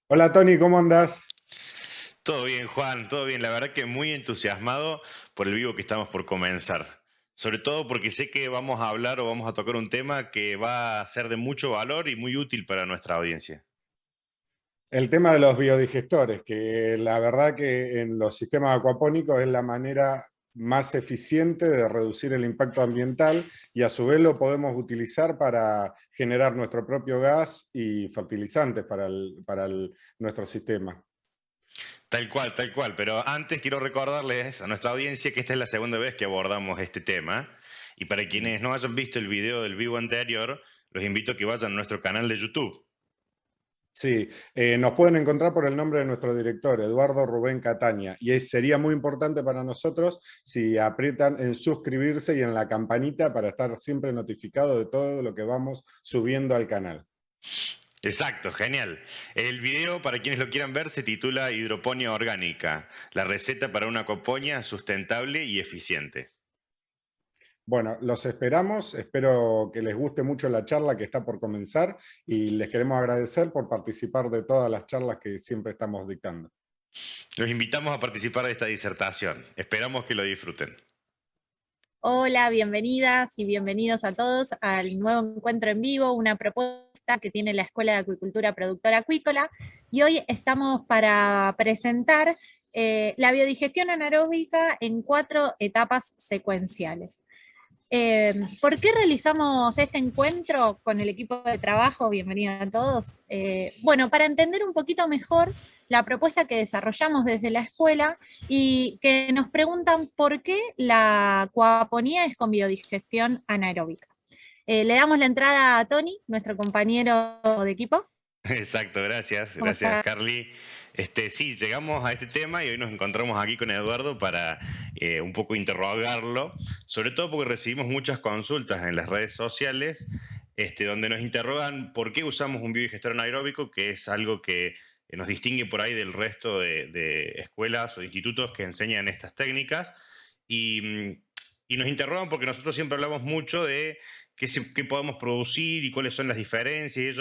Hola Tony, ¿cómo andás? Todo bien, Juan, todo bien. La verdad que muy entusiasmado por el vivo que estamos por comenzar. Sobre todo porque sé que vamos a hablar o vamos a tocar un tema que va a ser de mucho valor y muy útil para nuestra audiencia. El tema de los biodigestores, que la verdad que en los sistemas acuapónicos es la manera más eficiente de reducir el impacto ambiental y a su vez lo podemos utilizar para generar nuestro propio gas y fertilizantes para nuestro sistema. Tal cual. Pero antes quiero recordarles a nuestra audiencia que esta es la segunda vez que abordamos este tema. Y para quienes no hayan visto el video del vivo anterior, los invito a que vayan a nuestro canal de YouTube. Sí, nos pueden encontrar por el nombre de nuestro director, Eduardo Rubén Cataña, y sería muy importante para nosotros si aprietan en suscribirse y en la campanita para estar siempre notificado de todo lo que vamos subiendo al canal. Exacto, genial. El video, para quienes lo quieran ver, se titula Hidroponía orgánica, la receta para una copoña sustentable y eficiente. Bueno, los esperamos, espero que les guste mucho la charla que está por comenzar y les queremos agradecer por participar de todas las charlas que siempre estamos dictando. Los invitamos a participar de esta disertación. Esperamos que lo disfruten. Hola, bienvenidas y bienvenidos a todos al nuevo encuentro en vivo, una propuesta que tiene la Escuela de Acuicultura Productora Acuícola. Y hoy estamos para presentar la biodigestión anaeróbica en 4 etapas secuenciales. ¿Por qué realizamos este encuentro con el equipo de trabajo? Bienvenidos a todos. Bueno, para entender un poquito mejor la propuesta que desarrollamos desde la escuela y que nos preguntan por qué la acuaponía es con biodigestión anaeróbica. Le damos la entrada a Tony, nuestro compañero de equipo. Exacto, gracias, ¿Cómo gracias está? Carly. Sí, llegamos a este tema y hoy nos encontramos aquí con Eduardo para un poco interrogarlo, sobre todo porque recibimos muchas consultas en las redes sociales, donde nos interrogan por qué usamos un biodigestor anaeróbico, que es algo que nos distingue por ahí del resto de escuelas o institutos que enseñan estas técnicas. Y, y nos interrogan porque nosotros siempre hablamos mucho de qué podemos producir y cuáles son las diferencias. Y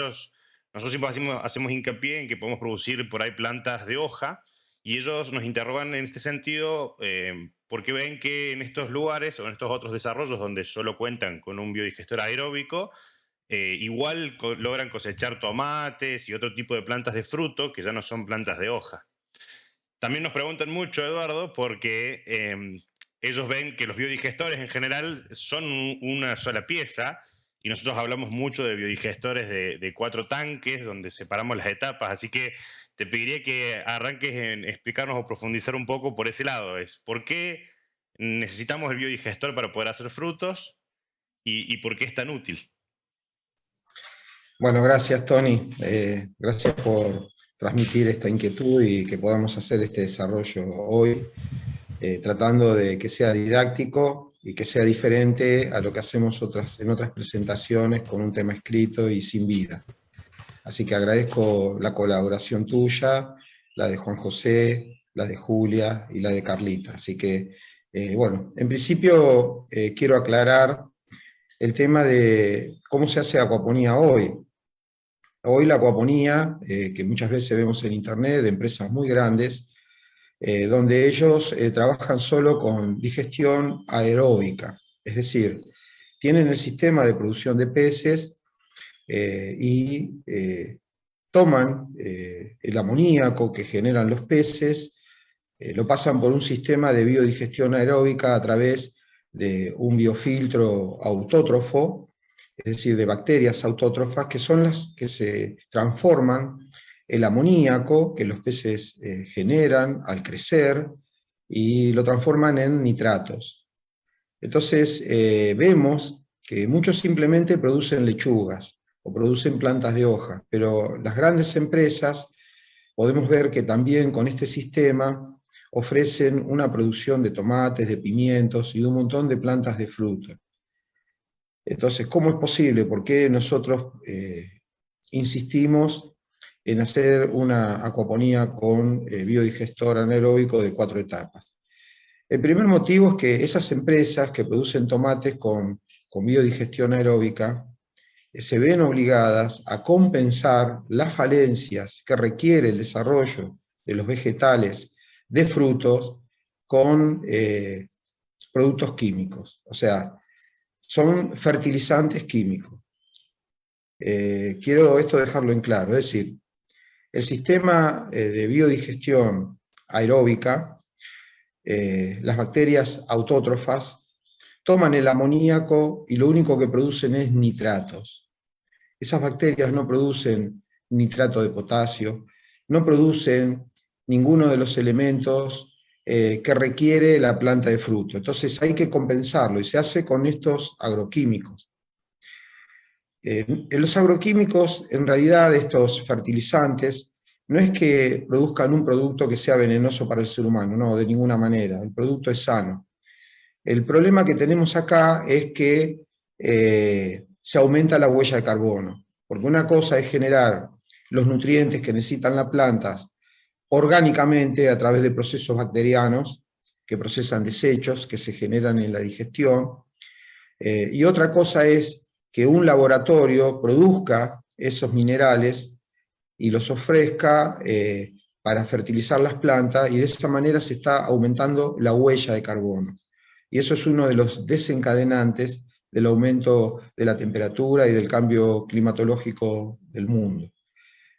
nosotros siempre hacemos hincapié en que podemos producir por ahí plantas de hoja y ellos nos interrogan en este sentido porque ven que en estos lugares o en estos otros desarrollos donde solo cuentan con un biodigestor aeróbico, igual logran cosechar tomates y otro tipo de plantas de fruto que ya no son plantas de hoja. También nos preguntan mucho, Eduardo, porque ellos ven que los biodigestores en general son una sola pieza y nosotros hablamos mucho de biodigestores de 4 tanques donde separamos las etapas, así que te pediría que arranques en explicarnos o profundizar un poco por ese lado. Es ¿por qué necesitamos el biodigestor para poder hacer frutos y por qué es tan útil? Bueno, gracias Tony, gracias por transmitir esta inquietud y que podamos hacer este desarrollo hoy, tratando de que sea didáctico y que sea diferente a lo que hacemos en otras presentaciones con un tema escrito y sin vida. Así que agradezco la colaboración tuya, la de Juan José, la de Julia y la de Carlita. Así que, bueno, en principio quiero aclarar el tema de cómo se hace acuaponía hoy. Hoy la acuaponía, que muchas veces vemos en internet de empresas muy grandes, donde ellos trabajan solo con digestión aeróbica, es decir, tienen el sistema de producción de peces y toman el amoníaco que generan los peces, lo pasan por un sistema de biodigestión aeróbica a través de un biofiltro autótrofo, es decir, de bacterias autótrofas, que son las que se transforman el amoníaco que los peces generan al crecer y lo transforman en nitratos. Entonces vemos que muchos simplemente producen lechugas o producen plantas de hoja, pero las grandes empresas podemos ver que también con este sistema ofrecen una producción de tomates, de pimientos y de un montón de plantas de fruta. Entonces, ¿cómo es posible? ¿Por qué nosotros insistimos en hacer una acuaponía con biodigestor anaeróbico de 4 etapas? El primer motivo es que esas empresas que producen tomates con biodigestión aeróbica se ven obligadas a compensar las falencias que requiere el desarrollo de los vegetales de frutos con productos químicos. O sea, son fertilizantes químicos. Quiero esto dejarlo en claro, es decir, el sistema de biodigestión aeróbica, las bacterias autótrofas, toman el amoníaco y lo único que producen es nitratos. Esas bacterias no producen nitrato de potasio, no producen ninguno de los elementos que requiere la planta de fruto. Entonces hay que compensarlo y se hace con estos agroquímicos. En los agroquímicos, en realidad, estos fertilizantes, no es que produzcan un producto que sea venenoso para el ser humano, no, de ninguna manera, el producto es sano. El problema que tenemos acá es que se aumenta la huella de carbono, porque una cosa es generar los nutrientes que necesitan las plantas orgánicamente a través de procesos bacterianos que procesan desechos que se generan en la digestión, y otra cosa es que un laboratorio produzca esos minerales y los ofrezca para fertilizar las plantas, y de esa manera se está aumentando la huella de carbono. Y eso es uno de los desencadenantes del aumento de la temperatura y del cambio climatológico del mundo.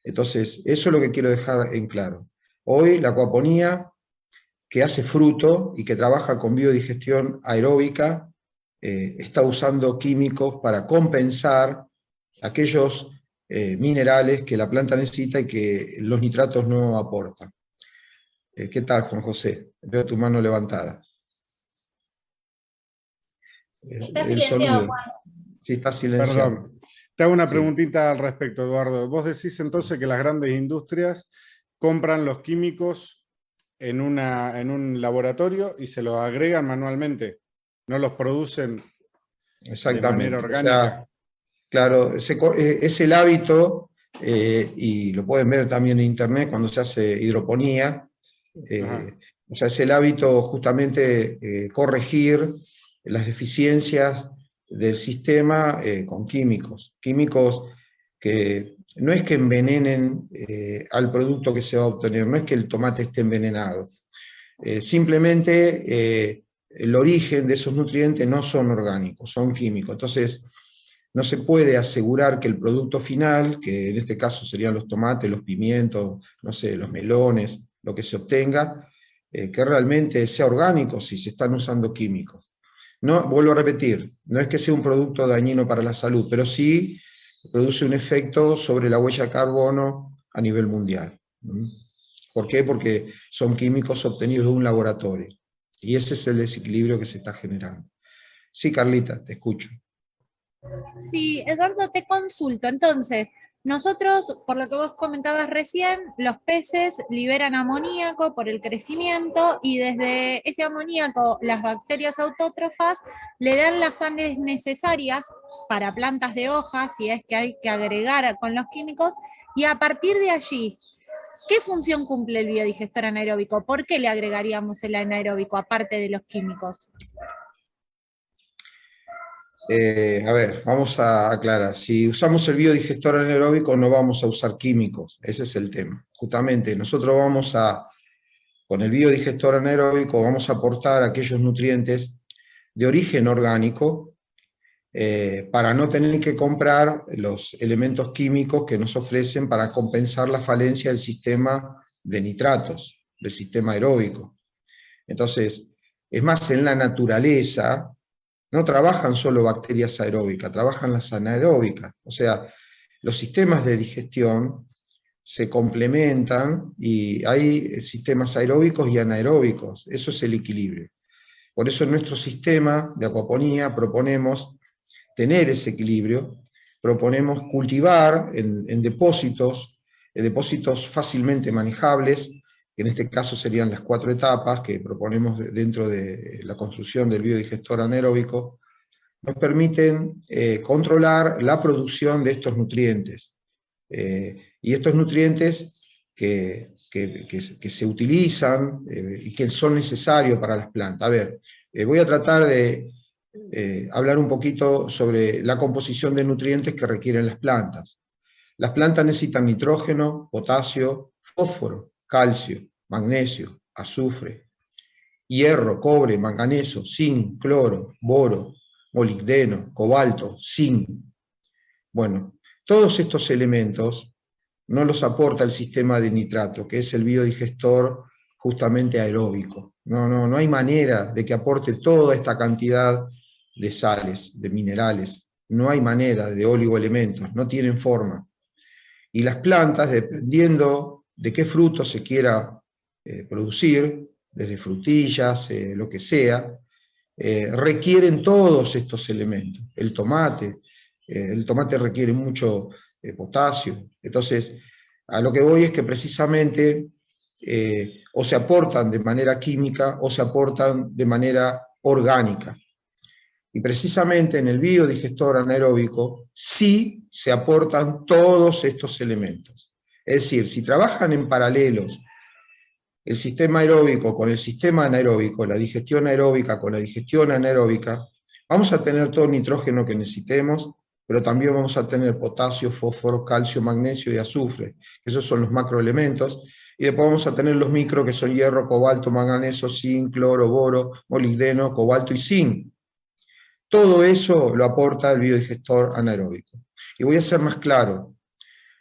Entonces, eso es lo que quiero dejar en claro. Hoy la acuaponía, que hace fruto y que trabaja con biodigestión aeróbica, está usando químicos para compensar aquellos minerales que la planta necesita y que los nitratos no aportan. ¿Qué tal, Juan José? Veo tu mano levantada. Está silenciado, Juan. Sí, está silenciado. Perdón, te hago una Sí. preguntita al respecto, Eduardo. Vos decís entonces que las grandes industrias compran los químicos en un laboratorio y se los agregan manualmente, no los producen de manera Exactamente. orgánica. O sea, claro, es el hábito, y lo pueden ver también en internet cuando se hace hidroponía, o sea, es el hábito justamente corregir las deficiencias del sistema con químicos. Químicos que no es que envenenen al producto que se va a obtener, no es que el tomate esté envenenado. Simplemente el origen de esos nutrientes no son orgánicos, son químicos. Entonces, no se puede asegurar que el producto final, que en este caso serían los tomates, los pimientos, no sé, los melones, lo que se obtenga, que realmente sea orgánico si se están usando químicos. No, vuelvo a repetir, no es que sea un producto dañino para la salud, pero sí produce un efecto sobre la huella de carbono a nivel mundial. ¿Por qué? Porque son químicos obtenidos de un laboratorio. Y ese es el desequilibrio que se está generando. Sí, Carlita, te escucho. Sí, Eduardo, te consulto. Entonces, nosotros, por lo que vos comentabas recién, los peces liberan amoníaco por el crecimiento y desde ese amoníaco las bacterias autótrofas le dan las sales necesarias para plantas de hojas, si es que hay que agregar con los químicos, y a partir de allí, ¿qué función cumple el biodigestor anaeróbico? ¿Por qué le agregaríamos el anaeróbico aparte de los químicos? A ver, vamos a aclarar. Si usamos el biodigestor anaeróbico no vamos a usar químicos, ese es el tema. Justamente nosotros con el biodigestor anaeróbico vamos a aportar aquellos nutrientes de origen orgánico para no tener que comprar los elementos químicos que nos ofrecen para compensar la falencia del sistema de nitratos, del sistema aeróbico. Entonces, es más, en la naturaleza no trabajan solo bacterias aeróbicas, trabajan las anaeróbicas. O sea, los sistemas de digestión se complementan y hay sistemas aeróbicos y anaeróbicos. Eso es el equilibrio. Por eso en nuestro sistema de acuaponía proponemos tener ese equilibrio, proponemos cultivar en depósitos fácilmente manejables, que en este caso serían las 4 etapas que proponemos dentro de la construcción del biodigestor anaeróbico, nos permiten controlar la producción de estos nutrientes. Y estos nutrientes que se utilizan y que son necesarios para las plantas. A ver, voy a tratar de hablar un poquito sobre la composición de nutrientes que requieren las plantas. Las plantas necesitan nitrógeno, potasio, fósforo, calcio, magnesio, azufre, hierro, cobre, manganeso, zinc, cloro, boro, molibdeno, cobalto, zinc. Bueno, todos estos elementos no los aporta el sistema de nitrato, que es el biodigestor justamente aeróbico. No hay manera de que aporte toda esta cantidad de sales, de minerales. No hay manera, de oligoelementos, no tienen forma. Y las plantas, dependiendo de qué fruto se quiera producir, desde frutillas, lo que sea, requieren todos estos elementos. El tomate requiere mucho potasio. Entonces, a lo que voy es que precisamente o se aportan de manera química o se aportan de manera orgánica. Y precisamente en el biodigestor anaeróbico sí se aportan todos estos elementos. Es decir, si trabajan en paralelos el sistema aeróbico con el sistema anaeróbico, la digestión aeróbica con la digestión anaeróbica, vamos a tener todo el nitrógeno que necesitemos, pero también vamos a tener potasio, fósforo, calcio, magnesio y azufre. Esos son los macroelementos. Y después vamos a tener los micro, que son hierro, cobalto, manganeso, zinc, cloro, boro, molibdeno, cobalto y zinc. Todo eso lo aporta el biodigestor anaeróbico. Y voy a ser más claro.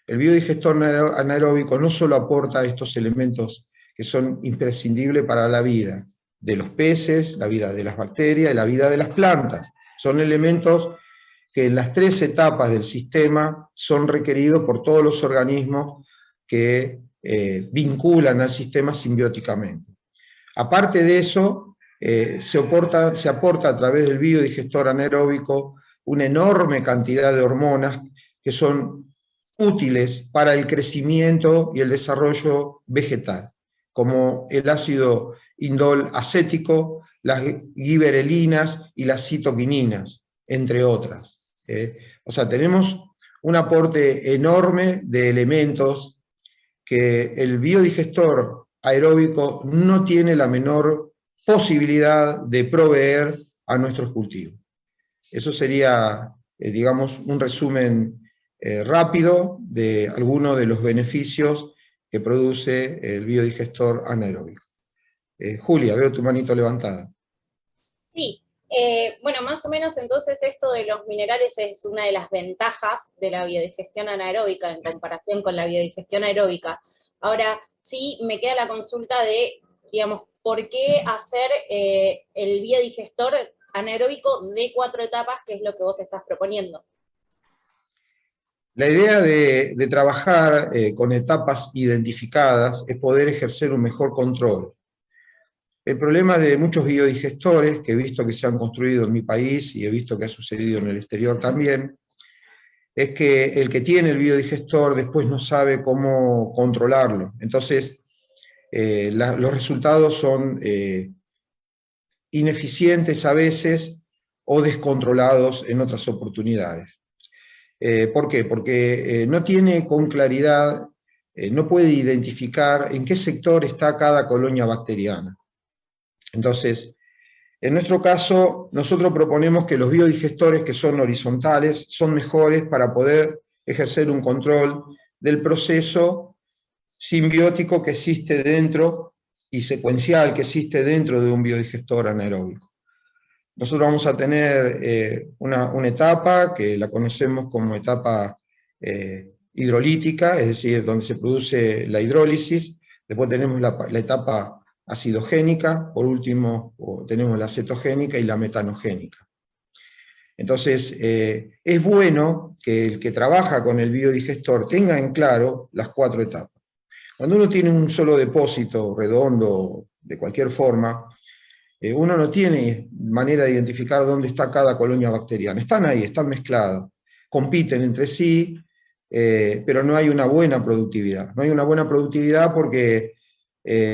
El biodigestor anaeróbico no solo aporta estos elementos que son imprescindibles para la vida de los peces, la vida de las bacterias y la vida de las plantas. Son elementos que en las 3 etapas del sistema son requeridos por todos los organismos que vinculan al sistema simbióticamente. Aparte de eso, se aporta a través del biodigestor anaeróbico una enorme cantidad de hormonas que son útiles para el crecimiento y el desarrollo vegetal, como el ácido indol acético, las giberelinas y las citoquininas, entre otras. O sea, tenemos un aporte enorme de elementos que el biodigestor aeróbico no tiene la menor posibilidad de proveer a nuestros cultivos. Eso sería, digamos, un resumen rápido de algunos de los beneficios que produce el biodigestor anaeróbico. Julia, veo tu manito levantada. Sí, bueno, más o menos entonces esto de los minerales es una de las ventajas de la biodigestión anaeróbica en comparación con la biodigestión aeróbica. Ahora, sí me queda la consulta de, digamos, ¿por qué hacer el biodigestor anaeróbico de 4 etapas, que es lo que vos estás proponiendo? La idea de trabajar con etapas identificadas es poder ejercer un mejor control. El problema de muchos biodigestores, que he visto que se han construido en mi país y he visto que ha sucedido en el exterior también, es que el que tiene el biodigestor después no sabe cómo controlarlo. Entonces, los resultados son ineficientes a veces o descontrolados en otras oportunidades. ¿Por qué? Porque no tiene con claridad, no puede identificar en qué sector está cada colonia bacteriana. Entonces, en nuestro caso, nosotros proponemos que los biodigestores que son horizontales son mejores para poder ejercer un control del proceso simbiótico que existe dentro y secuencial que existe dentro de un biodigestor anaeróbico. Nosotros vamos a tener una etapa que la conocemos como etapa hidrolítica, es decir, donde se produce la hidrólisis. Después tenemos la etapa acidogénica, por último tenemos la cetogénica y la metanogénica. Entonces, es bueno que el que trabaja con el biodigestor tenga en claro las 4 etapas. Cuando uno tiene un solo depósito redondo, de cualquier forma, uno no tiene manera de identificar dónde está cada colonia bacteriana. Están ahí, están mezcladas, compiten entre sí, pero no hay una buena productividad. No hay una buena productividad porque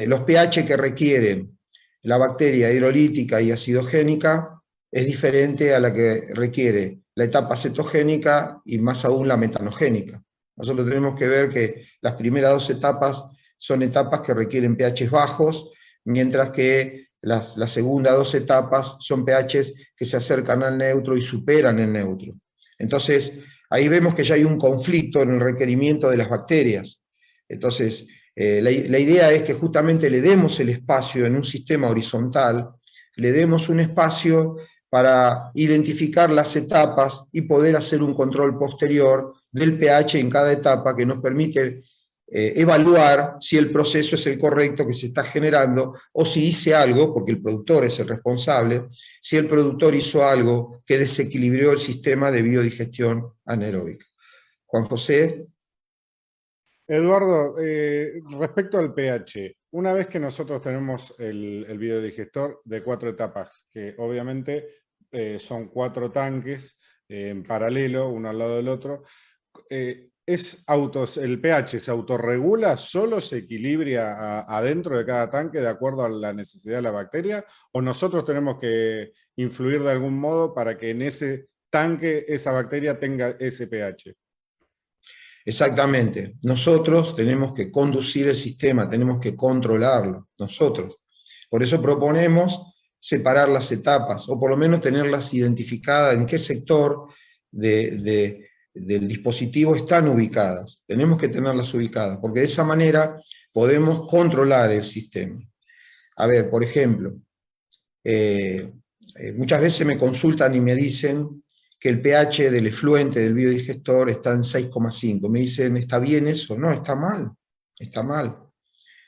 los pH que requieren la bacteria hidrolítica y acidogénica es diferente a la que requiere la etapa cetogénica y más aún la metanogénica. Nosotros tenemos que ver que las primeras 2 etapas son etapas que requieren pH bajos, mientras que la segunda 2 etapas son pHs que se acercan al neutro y superan el neutro. Entonces, ahí vemos que ya hay un conflicto en el requerimiento de las bacterias. Entonces, la idea es que justamente le demos el espacio en un sistema horizontal, le demos un espacio para identificar las etapas y poder hacer un control posterior del pH en cada etapa que nos permite evaluar si el proceso es el correcto que se está generando o si hice algo, porque el productor es el responsable, si el productor hizo algo que desequilibró el sistema de biodigestión anaeróbica. Juan José. Eduardo, respecto al pH, una vez que nosotros tenemos el biodigestor de 4 etapas, que obviamente son 4 tanques en paralelo, uno al lado del otro, ¿el pH se autorregula, solo se equilibra adentro de cada tanque de acuerdo a la necesidad de la bacteria? ¿O nosotros tenemos que influir de algún modo para que en ese tanque esa bacteria tenga ese pH? Exactamente. Nosotros tenemos que conducir el sistema, tenemos que controlarlo, nosotros. Por eso proponemos separar las etapas, o por lo menos tenerlas identificadas en qué sector del dispositivo están ubicadas. Tenemos que tenerlas ubicadas, porque de esa manera podemos controlar el sistema. A ver, por ejemplo, muchas veces me consultan y me dicen que el pH del efluente del biodigestor está en 6,5. Me dicen, ¿está bien eso? No, está mal, está mal.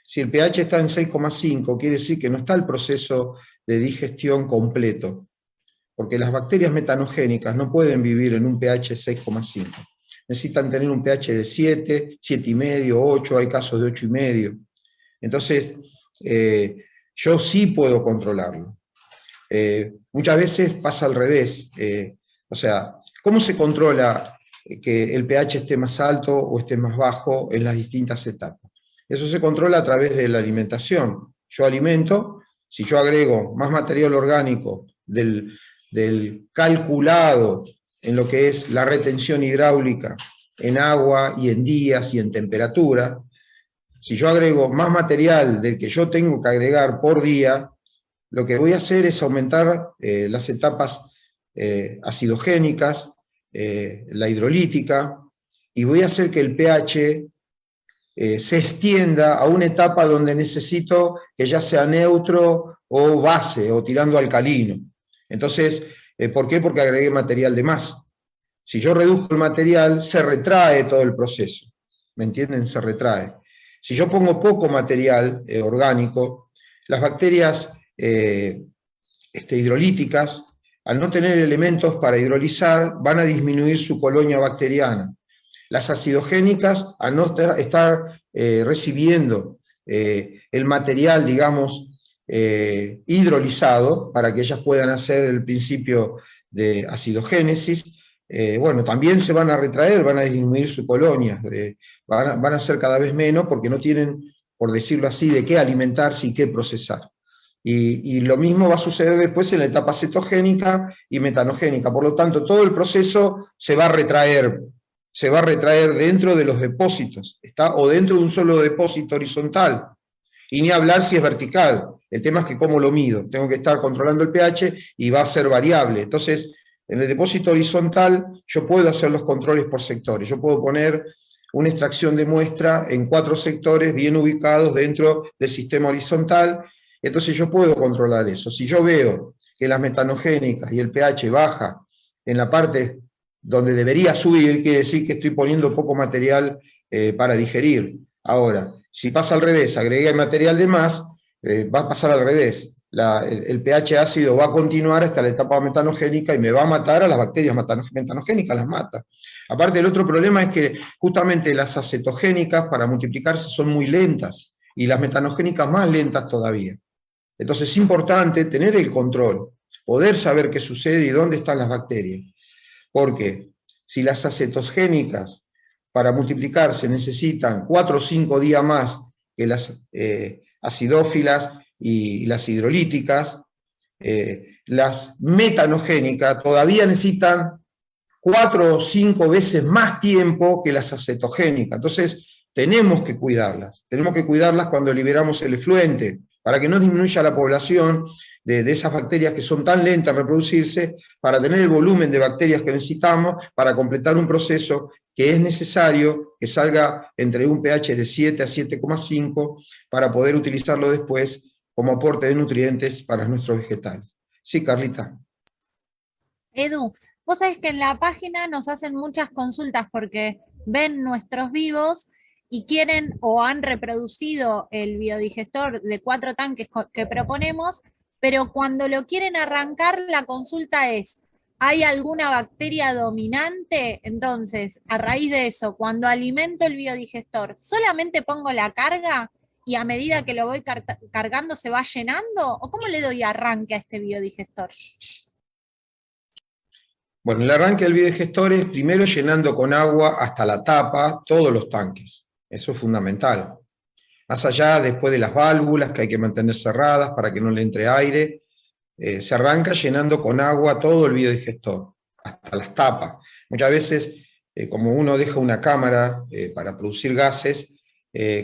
Si el pH está en 6,5, quiere decir que no está el proceso de digestión completo, porque las bacterias metanogénicas no pueden vivir en un pH 6,5. Necesitan tener un pH de 7, 7,5, 8, hay casos de 8,5. Entonces, yo sí puedo controlarlo. Muchas veces pasa al revés. O sea, ¿cómo se controla que el pH esté más alto o esté más bajo en las distintas etapas? Eso se controla a través de la alimentación. Yo alimento, si yo agrego más material orgánico del calculado en lo que es la retención hidráulica en agua y en días y en temperatura, si yo agrego más material del que yo tengo que agregar por día, lo que voy a hacer es aumentar las etapas acidogénicas, la hidrolítica, y voy a hacer que el pH se extienda a una etapa donde necesito que ya sea neutro o base, o tirando alcalino. Entonces, ¿por qué? Porque agregué material de más. Si yo reduzco el material, se retrae todo el proceso. ¿Me entienden? Se retrae. Si yo pongo poco material orgánico, las bacterias hidrolíticas, al no tener elementos para hidrolizar, van a disminuir su colonia bacteriana. Las acidogénicas, al no estar recibiendo el material, digamos, hidrolizado, para que ellas puedan hacer el principio de acidogénesis, bueno, también se van a retraer, van a disminuir su colonia, van a ser cada vez menos porque no tienen, por decirlo así, de qué alimentarse y qué procesar. Y lo mismo va a suceder después en la etapa cetogénica y metanogénica. Por lo tanto, todo el proceso se va a retraer dentro de los depósitos, o dentro de un solo depósito horizontal. Y ni hablar si es vertical. El tema es que cómo lo mido. Tengo que estar controlando el pH y va a ser variable. Entonces, en el depósito horizontal yo puedo hacer los controles por sectores. Yo puedo poner una extracción de muestra en 4 sectores bien ubicados dentro del sistema horizontal. Entonces yo puedo controlar eso. Si yo veo que las metanogénicas y el pH baja en la parte donde debería subir, quiere decir que estoy poniendo poco material para digerir. Ahora, si pasa al revés, agregué material de más, va a pasar al revés. El pH ácido va a continuar hasta la etapa metanogénica y me va a matar a las bacterias metanogénicas, las mata. Aparte, el otro problema es que justamente las acetogénicas para multiplicarse son muy lentas y las metanogénicas más lentas todavía. Entonces es importante tener el control, poder saber qué sucede y dónde están las bacterias. Porque si las acetogénicas para multiplicarse necesitan 4 o 5 días más que las acidófilas y las hidrolíticas, las metanogénicas todavía necesitan 4 o 5 veces más tiempo que las acetogénicas. Entonces tenemos que cuidarlas cuando liberamos el efluente, para que no disminuya la población de esas bacterias que son tan lentas en reproducirse, para tener el volumen de bacterias que necesitamos para completar un proceso que es necesario que salga entre un pH de 7 a 7,5 para poder utilizarlo después como aporte de nutrientes para nuestros vegetales. Sí, Carlita. Edu, vos sabés que en la página nos hacen muchas consultas porque ven nuestros vivos y quieren o han reproducido el biodigestor de 4 tanques que proponemos, pero cuando lo quieren arrancar, la consulta es, ¿hay alguna bacteria dominante? Entonces, a raíz de eso, cuando alimento el biodigestor, ¿solamente pongo la carga y a medida que lo voy cargando se va llenando? ¿O cómo le doy arranque a este biodigestor? Bueno, el arranque del biodigestor es primero llenando con agua hasta la tapa todos los tanques. Eso es fundamental. Más allá, después de las válvulas que hay que mantener cerradas para que no le entre aire, se arranca llenando con agua todo el biodigestor, hasta las tapas. Muchas veces, como uno deja una cámara para producir gases,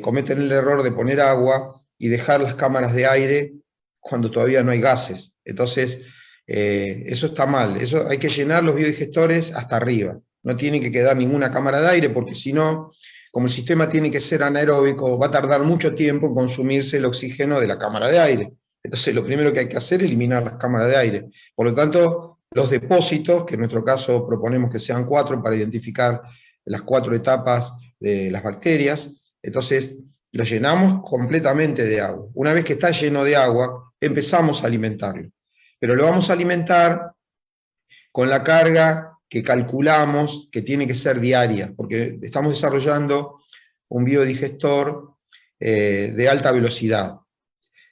cometen el error de poner agua y dejar las cámaras de aire cuando todavía no hay gases. Entonces, eso está mal. Eso hay que llenar los biodigestores hasta arriba. No tiene que quedar ninguna cámara de aire, porque si no, como el sistema tiene que ser anaeróbico, va a tardar mucho tiempo en consumirse el oxígeno de la cámara de aire. Entonces, lo primero que hay que hacer es eliminar las cámaras de aire. Por lo tanto, los depósitos, que en nuestro caso proponemos que sean 4 para identificar las 4 etapas de las bacterias, entonces lo llenamos completamente de agua. Una vez que está lleno de agua, empezamos a alimentarlo. Pero lo vamos a alimentar con la carga que calculamos que tiene que ser diaria, porque estamos desarrollando un biodigestor de alta velocidad.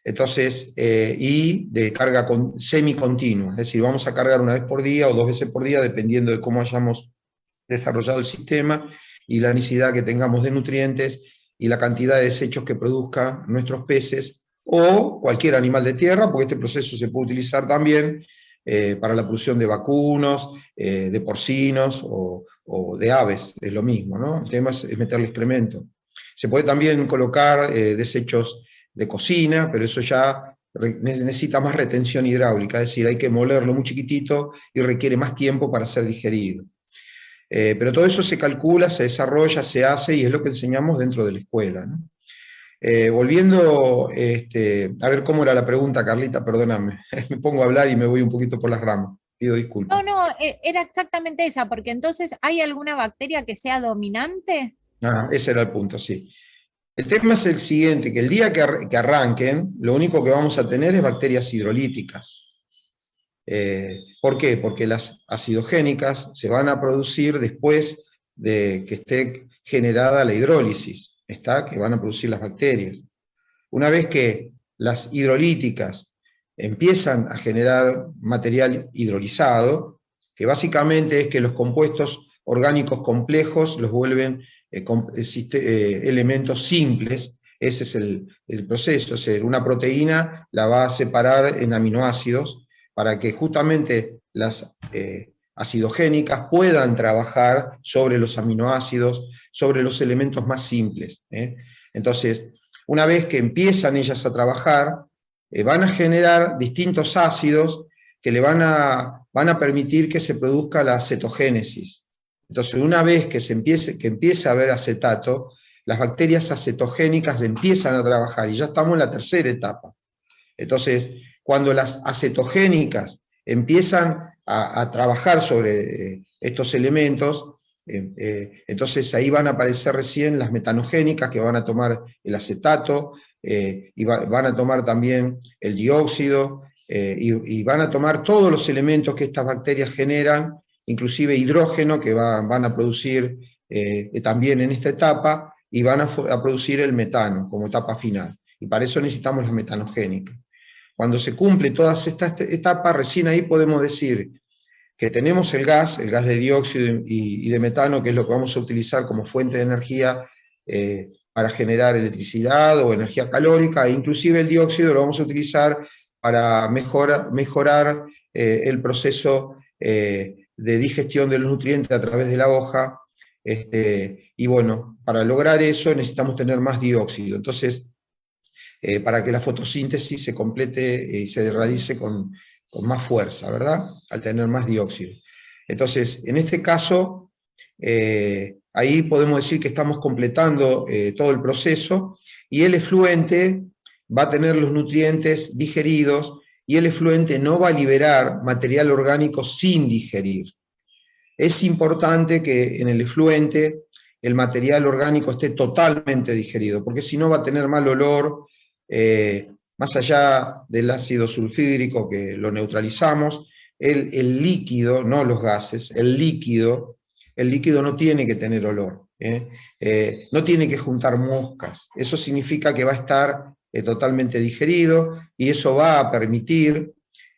Entonces, y de carga semicontinua, es decir, vamos a cargar una vez por día o 2 veces por día, dependiendo de cómo hayamos desarrollado el sistema y la necesidad que tengamos de nutrientes y la cantidad de desechos que produzcan nuestros peces o cualquier animal de tierra, porque este proceso se puede utilizar también para la producción de vacunos, de porcinos o de aves, es lo mismo, ¿no? El tema es meterle excremento. Se puede también colocar desechos de cocina, pero eso ya necesita más retención hidráulica, es decir, hay que molerlo muy chiquitito y requiere más tiempo para ser digerido. Pero todo eso se calcula, se desarrolla, se hace y es lo que enseñamos dentro de la escuela, ¿no? Volviendo, a ver cómo era la pregunta, Carlita, perdóname, me pongo a hablar y me voy un poquito por las ramas, pido disculpas. No, era exactamente esa, porque entonces, ¿hay alguna bacteria que sea dominante? Ese era el punto, sí. El tema es el siguiente, que el día que arranquen, lo único que vamos a tener es bacterias hidrolíticas. ¿Por qué? Porque las acidogénicas se van a producir después de que esté generada la hidrólisis, que van a producir las bacterias. Una vez que las hidrolíticas empiezan a generar material hidrolizado, que básicamente es que los compuestos orgánicos complejos los vuelven elementos simples. Ese es el proceso. O sea, una proteína la va a separar en aminoácidos para que justamente las acidogénicas puedan trabajar sobre los aminoácidos, sobre los elementos más simples. Entonces, una vez que empiezan ellas a trabajar, van a generar distintos ácidos que le van a permitir que se produzca la cetogénesis. Entonces, una vez que empiece a haber acetato, las bacterias acetogénicas empiezan a trabajar y ya estamos en la tercera etapa. Entonces, cuando las acetogénicas empiezan a trabajar sobre estos elementos, entonces ahí van a aparecer recién las metanogénicas que van a tomar el acetato, y van a tomar también el dióxido, y van a tomar todos los elementos que estas bacterias generan, inclusive hidrógeno que van a producir también en esta etapa, y van a producir el metano como etapa final. Y para eso necesitamos las metanogénicas. Cuando se cumple todas estas etapas, recién ahí podemos decir que tenemos el gas de dióxido y de metano, que es lo que vamos a utilizar como fuente de energía para generar electricidad o energía calórica, e inclusive el dióxido lo vamos a utilizar para mejorar el proceso de digestión de los nutrientes a través de la hoja, y bueno, para lograr eso necesitamos tener más dióxido. Entonces, para que la fotosíntesis se complete y se realice con más fuerza, ¿verdad? Al tener más dióxido. Entonces, en este caso, ahí podemos decir que estamos completando todo el proceso, y el efluente va a tener los nutrientes digeridos, y el efluente no va a liberar material orgánico sin digerir. Es importante que en el efluente el material orgánico esté totalmente digerido, porque si no va a tener mal olor, más allá del ácido sulfídrico que lo neutralizamos, el líquido, no los gases, el líquido no tiene que tener olor, no tiene que juntar moscas. Eso significa que va a estar totalmente digerido, y eso va a permitir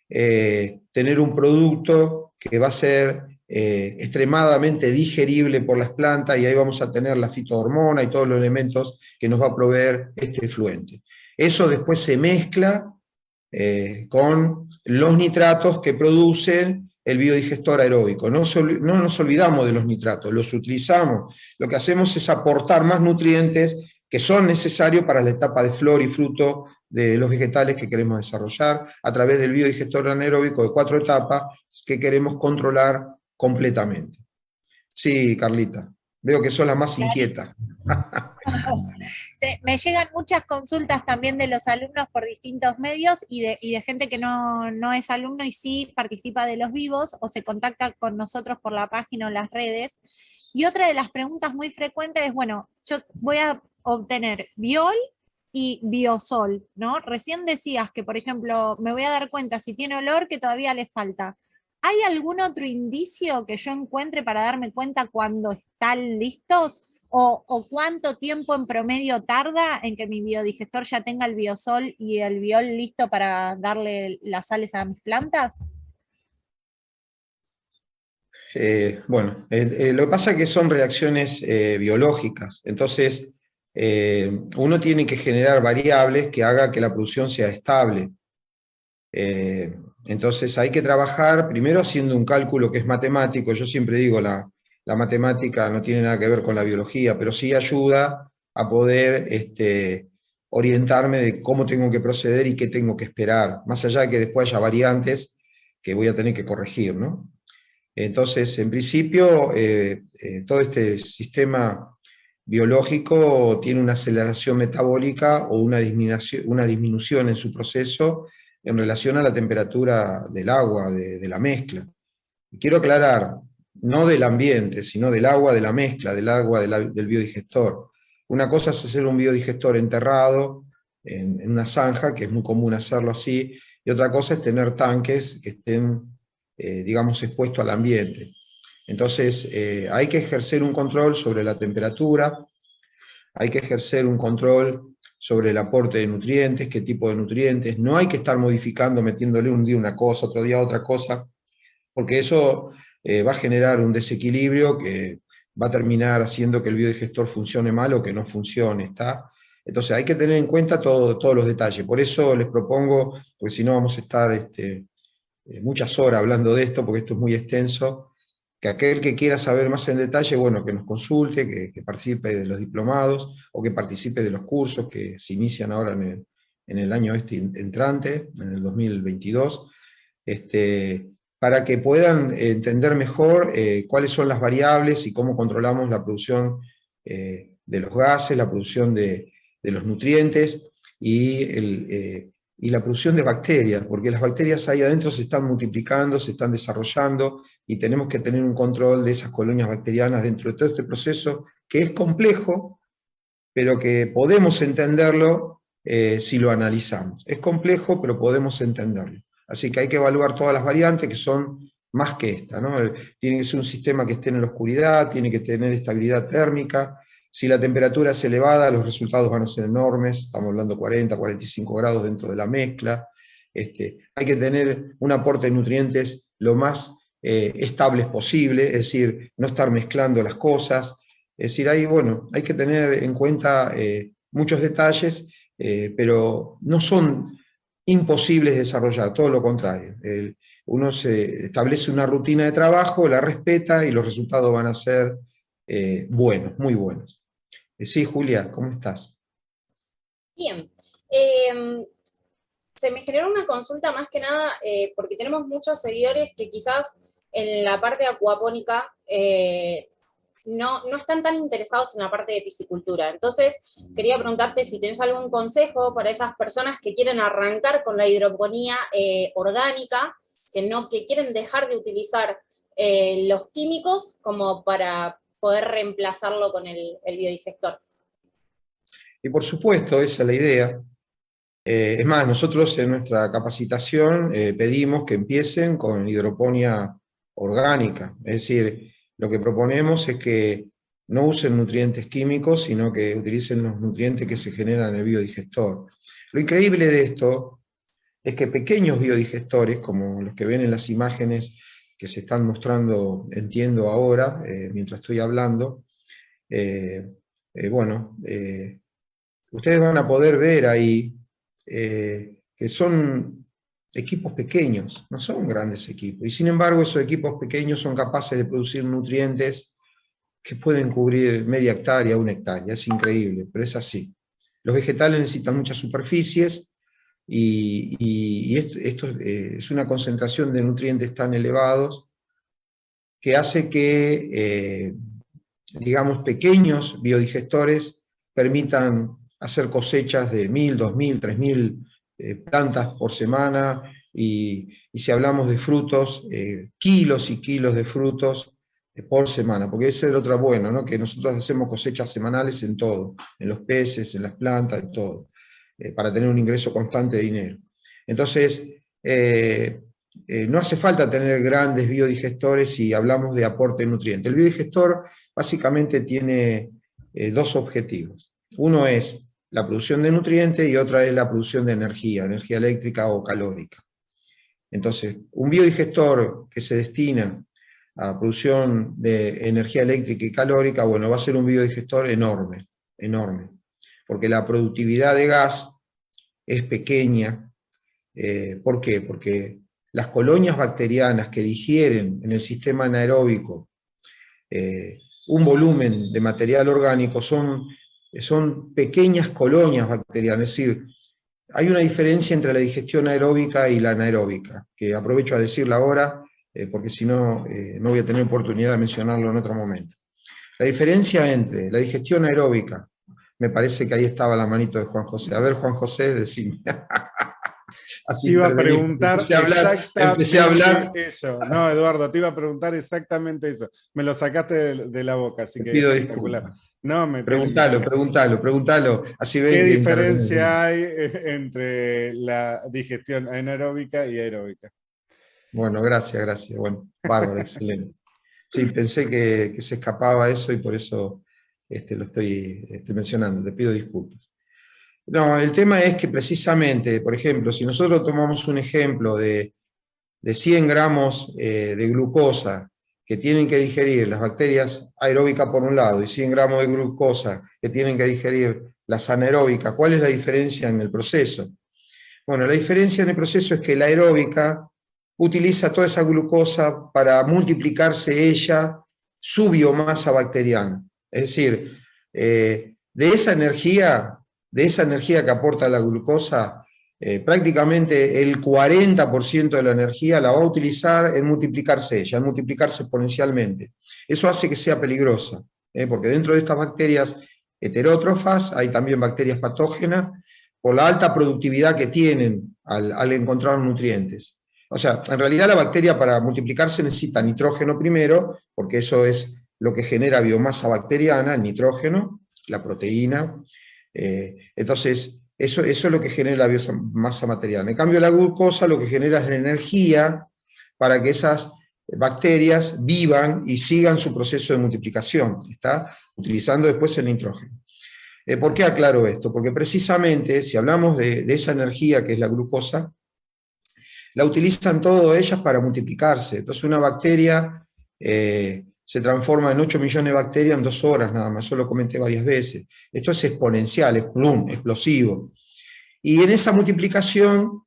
tener un producto que va a ser extremadamente digerible por las plantas, y ahí vamos a tener la fitohormona y todos los elementos que nos va a proveer este efluente. Eso después se mezcla con los nitratos que produce el biodigestor aeróbico. No nos olvidamos de los nitratos, los utilizamos. Lo que hacemos es aportar más nutrientes que son necesarios para la etapa de flor y fruto de los vegetales que queremos desarrollar a través del biodigestor anaeróbico de 4 etapas que queremos controlar completamente. Sí, Carlita, veo que sos la más inquieta. Me llegan muchas consultas también de los alumnos por distintos medios, y de gente que no es alumno y sí participa de los vivos o se contacta con nosotros por la página o las redes. Y otra de las preguntas muy frecuentes es, bueno, yo voy a obtener biol y biosol, ¿no? Recién decías que, por ejemplo, me voy a dar cuenta si tiene olor que todavía le falta. ¿Hay algún otro indicio que yo encuentre para darme cuenta cuando están listos? ¿O cuánto tiempo en promedio tarda en que mi biodigestor ya tenga el biosol y el biol listo para darle las sales a mis plantas? Bueno, lo que pasa es que son reacciones biológicas, entonces uno tiene que generar variables que hagan que la producción sea estable. Entonces hay que trabajar primero haciendo un cálculo que es matemático. Yo siempre digo, la matemática no tiene nada que ver con la biología, pero sí ayuda a poder orientarme de cómo tengo que proceder y qué tengo que esperar, más allá de que después haya variantes que voy a tener que corregir, ¿no? Entonces, en principio, todo este sistema biológico tiene una aceleración metabólica o una disminución en su proceso en relación a la temperatura del agua, de la mezcla. Y quiero aclarar, no del ambiente, sino del agua, de la mezcla, del agua del biodigestor. Una cosa es hacer un biodigestor enterrado en una zanja, que es muy común hacerlo así, y otra cosa es tener tanques que estén digamos, expuesto al ambiente. Entonces, hay que ejercer un control sobre la temperatura, hay que ejercer un control sobre el aporte de nutrientes, qué tipo de nutrientes. No hay que estar modificando, metiéndole un día una cosa, otro día otra cosa, porque eso va a generar un desequilibrio que va a terminar haciendo que el biodigestor funcione mal o que no funcione, ¿está? Entonces hay que tener en cuenta todos los detalles. Por eso les propongo, porque si no vamos a estar muchas horas hablando de esto, porque esto es muy extenso, que aquel que quiera saber más en detalle, bueno, que nos consulte, que participe de los diplomados, o que participe de los cursos que se inician ahora en el año entrante, en el 2022, para que puedan entender mejor cuáles son las variables y cómo controlamos la producción de los gases, la producción de los nutrientes y la producción de bacterias, porque las bacterias ahí adentro se están multiplicando, se están desarrollando, y tenemos que tener un control de esas colonias bacterianas dentro de todo este proceso, que es complejo, pero que podemos entenderlo si lo analizamos. Es complejo, pero podemos entenderlo. Así que hay que evaluar todas las variantes, que son más que esta, ¿no? Tiene que ser un sistema que esté en la oscuridad, tiene que tener estabilidad térmica. Si la temperatura es elevada, los resultados van a ser enormes, estamos hablando 40, 45 grados dentro de la mezcla. Hay que tener un aporte de nutrientes lo más estables posible, es decir, no estar mezclando las cosas. Es decir, hay que tener en cuenta muchos detalles, pero no son imposibles de desarrollar, todo lo contrario. Uno se establece una rutina de trabajo, la respeta y los resultados van a ser buenos, muy buenos. Sí, Julia, ¿cómo estás? Bien. Se me generó una consulta más que nada porque tenemos muchos seguidores que quizás en la parte acuapónica no están tan interesados en la parte de piscicultura. Entonces, quería preguntarte si tenés algún consejo para esas personas que quieren arrancar con la hidroponía orgánica, que quieren dejar de utilizar los químicos como para poder reemplazarlo con el biodigestor. Y por supuesto, esa es la idea. Es más, nosotros en nuestra capacitación pedimos que empiecen con hidroponía orgánica. Es decir, lo que proponemos es que no usen nutrientes químicos, sino que utilicen los nutrientes que se generan en el biodigestor. Lo increíble de esto es que pequeños biodigestores, como los que ven en las imágenes que se están mostrando, entiendo ahora, mientras estoy hablando, ustedes van a poder ver ahí que son equipos pequeños, no son grandes equipos, y sin embargo esos equipos pequeños son capaces de producir nutrientes que pueden cubrir media hectárea, 1 hectárea, es increíble, pero es así. Los vegetales necesitan muchas superficies, y esto es una concentración de nutrientes tan elevados que hace que, digamos, pequeños biodigestores permitan hacer cosechas de 1000, 2000, 3000 plantas por semana, y si hablamos de frutos, kilos y kilos de frutos por semana, porque ese es el otro bueno, ¿no? Que nosotros hacemos cosechas semanales en todo, en los peces, en las plantas, en todo, para tener un ingreso constante de dinero. Entonces, no hace falta tener grandes biodigestores si hablamos de aporte de nutrientes. El biodigestor básicamente tiene 2 objetivos. Uno es la producción de nutrientes y otra es la producción de energía eléctrica o calórica. Entonces, un biodigestor que se destina a producción de energía eléctrica y calórica, bueno, va a ser un biodigestor enorme, enorme, porque la productividad de gas es pequeña. ¿Por qué? Porque las colonias bacterianas que digieren en el sistema anaeróbico un volumen de material orgánico son pequeñas colonias bacterianas, es decir, hay una diferencia entre la digestión aeróbica y la anaeróbica, que aprovecho a decirla ahora, porque si no, no voy a tener oportunidad de mencionarlo en otro momento. La diferencia entre la digestión aeróbica, me parece que ahí estaba la manito de Juan José. A ver, Juan José, decime. Así te iba a preguntar empecé a hablar. Eso. No, Eduardo, te iba a preguntar exactamente eso. Me lo sacaste de la boca, así que pido espectacular. disculpas. No, Preguntalo. Así ven. ¿Qué diferencia hay entre la digestión anaeróbica y aeróbica? Bueno, gracias. Bueno, bárbaro, excelente. Sí, pensé que se escapaba eso y por eso lo estoy mencionando. Te pido disculpas. No, el tema es que precisamente, por ejemplo, si nosotros tomamos un ejemplo de 100 gramos de glucosa que tienen que digerir las bacterias aeróbicas por un lado y 100 gramos de glucosa que tienen que digerir las anaeróbicas, ¿cuál es la diferencia en el proceso? Bueno, la diferencia en el proceso es que la aeróbica utiliza toda esa glucosa para multiplicarse ella, su biomasa bacteriana. Es decir, de esa energía que aporta la glucosa, prácticamente el 40% de la energía la va a utilizar en multiplicarse ella, en multiplicarse exponencialmente. Eso hace que sea peligrosa, porque dentro de estas bacterias heterótrofas hay también bacterias patógenas por la alta productividad que tienen al encontrar nutrientes. O sea, en realidad la bacteria para multiplicarse necesita nitrógeno primero, porque eso es lo que genera biomasa bacteriana, el nitrógeno, la proteína. Entonces, eso es lo que genera la biomasa material. En cambio, la glucosa lo que genera es la energía para que esas bacterias vivan y sigan su proceso de multiplicación. Está utilizando después el nitrógeno. ¿Por qué aclaro esto? Porque precisamente, si hablamos de esa energía que es la glucosa, la utilizan todas ellas para multiplicarse. Entonces, una bacteria se transforma en 8 millones de bacterias en 2 horas nada más, yo lo comenté varias veces. Esto es exponencial, es plum, explosivo. Y en esa multiplicación,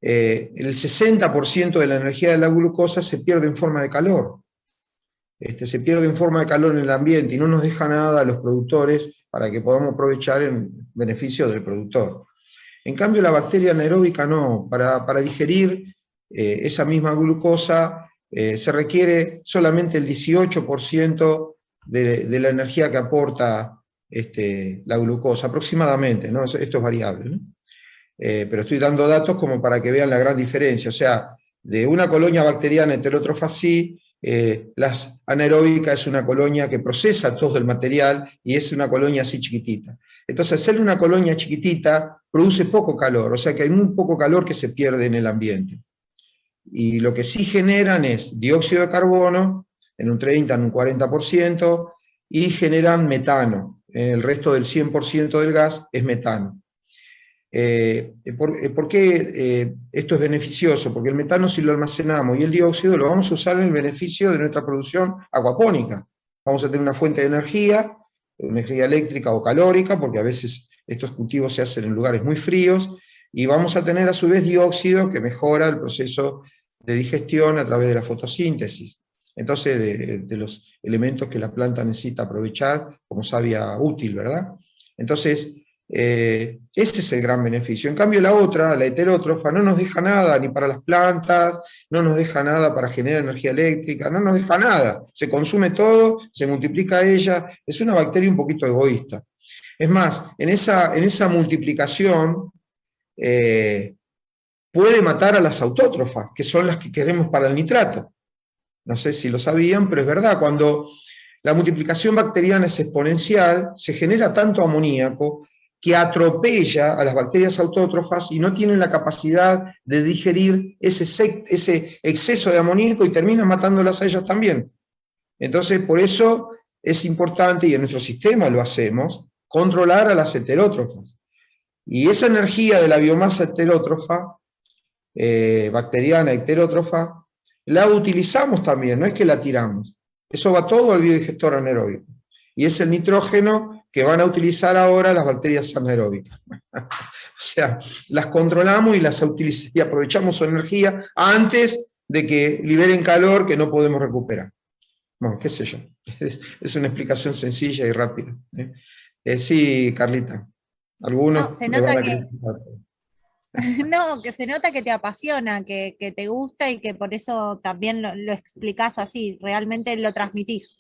el 60% de la energía de la glucosa se pierde en forma de calor. Se pierde en forma de calor en el ambiente y no nos deja nada a los productores para que podamos aprovechar en beneficio del productor. En cambio, la bacteria anaeróbica no. Para digerir esa misma glucosa se requiere solamente el 18% de la energía que aporta la glucosa, aproximadamente, ¿no? Esto es variable, ¿no? Pero estoy dando datos como para que vean la gran diferencia. O sea, de una colonia bacteriana heterótrofa sí, las anaeróbica es una colonia que procesa todo el material y es una colonia así chiquitita. Entonces, hacer una colonia chiquitita produce poco calor, o sea que hay muy poco calor que se pierde en el ambiente. Y lo que sí generan es dióxido de carbono, en un 30, en un 40%, y generan metano. El resto del 100% del gas es metano. ¿Por qué esto es beneficioso? Porque el metano, si lo almacenamos, y el dióxido lo vamos a usar en el beneficio de nuestra producción acuapónica. Vamos a tener una fuente de energía eléctrica o calórica, porque a veces estos cultivos se hacen en lugares muy fríos, y vamos a tener a su vez dióxido que mejora el proceso de digestión a través de la fotosíntesis. Entonces, de los elementos que la planta necesita aprovechar como savia útil, ¿verdad? Entonces, ese es el gran beneficio. En cambio, la otra, la heterótrofa, no nos deja nada ni para las plantas, no nos deja nada para generar energía eléctrica, no nos deja nada. Se consume todo, se multiplica ella, es una bacteria un poquito egoísta. Es más, en esa multiplicación puede matar a las autótrofas, que son las que queremos para el nitrato. No sé si lo sabían, pero es verdad, cuando la multiplicación bacteriana es exponencial, se genera tanto amoníaco que atropella a las bacterias autótrofas y no tienen la capacidad de digerir ese exceso de amoníaco y terminan matándolas a ellas también. Entonces, por eso es importante, y en nuestro sistema lo hacemos, controlar a las heterótrofas. Y esa energía de la biomasa heterótrofa, bacteriana heterótrofa, la utilizamos también, no es que la tiramos. Eso va todo al biodigestor anaeróbico. Y es el nitrógeno que van a utilizar ahora las bacterias anaeróbicas. O sea, las controlamos y aprovechamos su energía antes de que liberen calor que no podemos recuperar. Bueno, qué sé yo. Es una explicación sencilla y rápida. Sí, Carlita. Algunos No, se me nota van a que, criticar. no, que se nota que te apasiona, que te gusta y que por eso también lo explicás así, realmente lo transmitís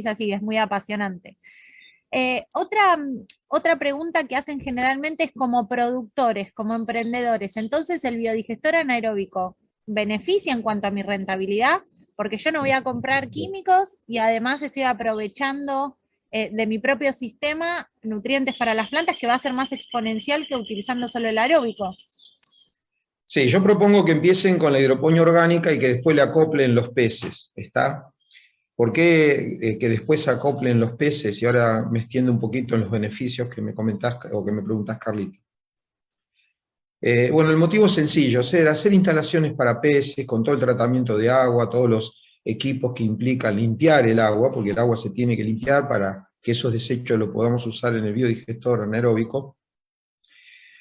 así, es muy apasionante. Otra pregunta que hacen generalmente es como productores, como emprendedores. Entonces, ¿el biodigestor anaeróbico beneficia en cuanto a mi rentabilidad? Porque yo no voy a comprar químicos y además estoy aprovechando de mi propio sistema nutrientes para las plantas, que va a ser más exponencial que utilizando solo el aeróbico. Sí, yo propongo que empiecen con la hidroponía orgánica y que después le acoplen los peces, ¿está? ¿Por qué que después se acoplen los peces? Y ahora me extiendo un poquito en los beneficios que me comentás o que me preguntás, Carlita. Bueno, el motivo es sencillo, hacer instalaciones para peces con todo el tratamiento de agua, todos los equipos que implican limpiar el agua, porque el agua se tiene que limpiar para que esos desechos los podamos usar en el biodigestor anaeróbico.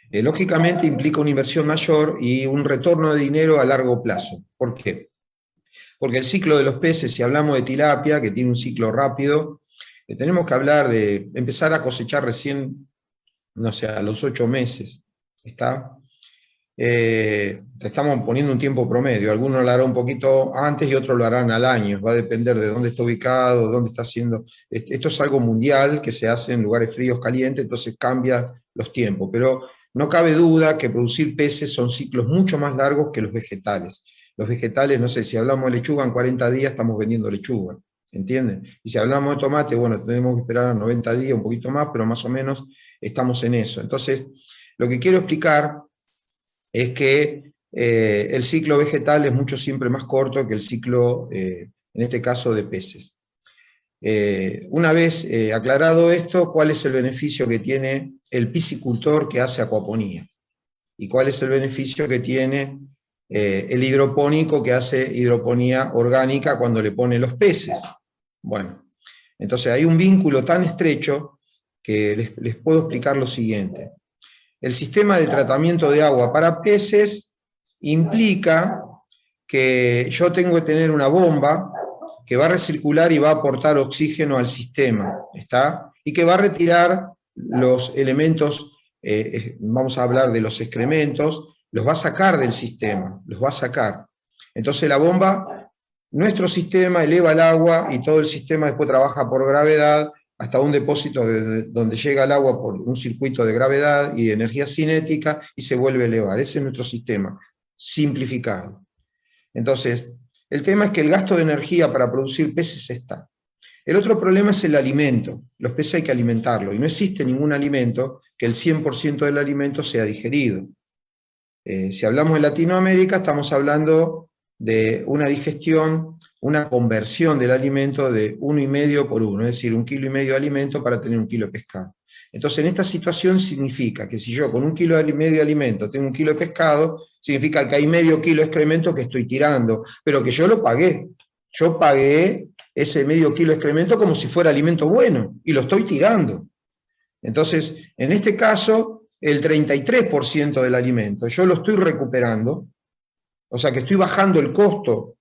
Lógicamente implica una inversión mayor y un retorno de dinero a largo plazo. ¿Por qué? Porque el ciclo de los peces, si hablamos de tilapia, que tiene un ciclo rápido, tenemos que hablar de empezar a cosechar recién, no sé, a los 8 meses, ¿está? Estamos poniendo un tiempo promedio, algunos lo harán un poquito antes y otros lo harán al año, va a depender de dónde está ubicado, dónde está haciendo. Esto es algo mundial que se hace en lugares fríos, calientes, entonces cambian los tiempos, pero no cabe duda que producir peces son ciclos mucho más largos que los vegetales. Los vegetales, no sé, si hablamos de lechuga, en 40 días estamos vendiendo lechuga, ¿entienden? Y si hablamos de tomate, bueno, tenemos que esperar 90 días, un poquito más, pero más o menos estamos en eso. Entonces, lo que quiero explicar es que el ciclo vegetal es mucho siempre más corto que el ciclo, en este caso, de peces. Una vez aclarado esto, ¿cuál es el beneficio que tiene el piscicultor que hace acuaponía? ¿Y cuál es el beneficio que tiene el hidropónico que hace hidroponía orgánica cuando le pone los peces? Bueno, entonces hay un vínculo tan estrecho que les puedo explicar lo siguiente. El sistema de tratamiento de agua para peces implica que yo tengo que tener una bomba que va a recircular y va a aportar oxígeno al sistema, ¿está? Y que va a retirar los elementos vamos a hablar de los excrementos, los va a sacar del sistema, los va a sacar. Entonces la bomba, nuestro sistema eleva el agua y todo el sistema después trabaja por gravedad hasta un depósito donde llega el agua por un circuito de gravedad y de energía cinética y se vuelve a elevar. Ese es nuestro sistema, simplificado. Entonces, el tema es que el gasto de energía para producir peces está. El otro problema es el alimento. Los peces hay que alimentarlos, y no existe ningún alimento que el 100% del alimento sea digerido. Si hablamos de Latinoamérica, estamos hablando de una digestión, una conversión del alimento de 1,5 por 1, es decir, 1,5 kilos de alimento para tener 1 kilo de pescado. Entonces, en esta situación significa que si yo con 1,5 kilos de alimento tengo 1 kilo de pescado, significa que hay medio kilo de excremento que estoy tirando, pero que yo lo pagué. Yo pagué ese medio kilo de excremento como si fuera alimento bueno, y lo estoy tirando. Entonces, en este caso, el 33% del alimento, yo lo estoy recuperando, o sea que estoy bajando el costo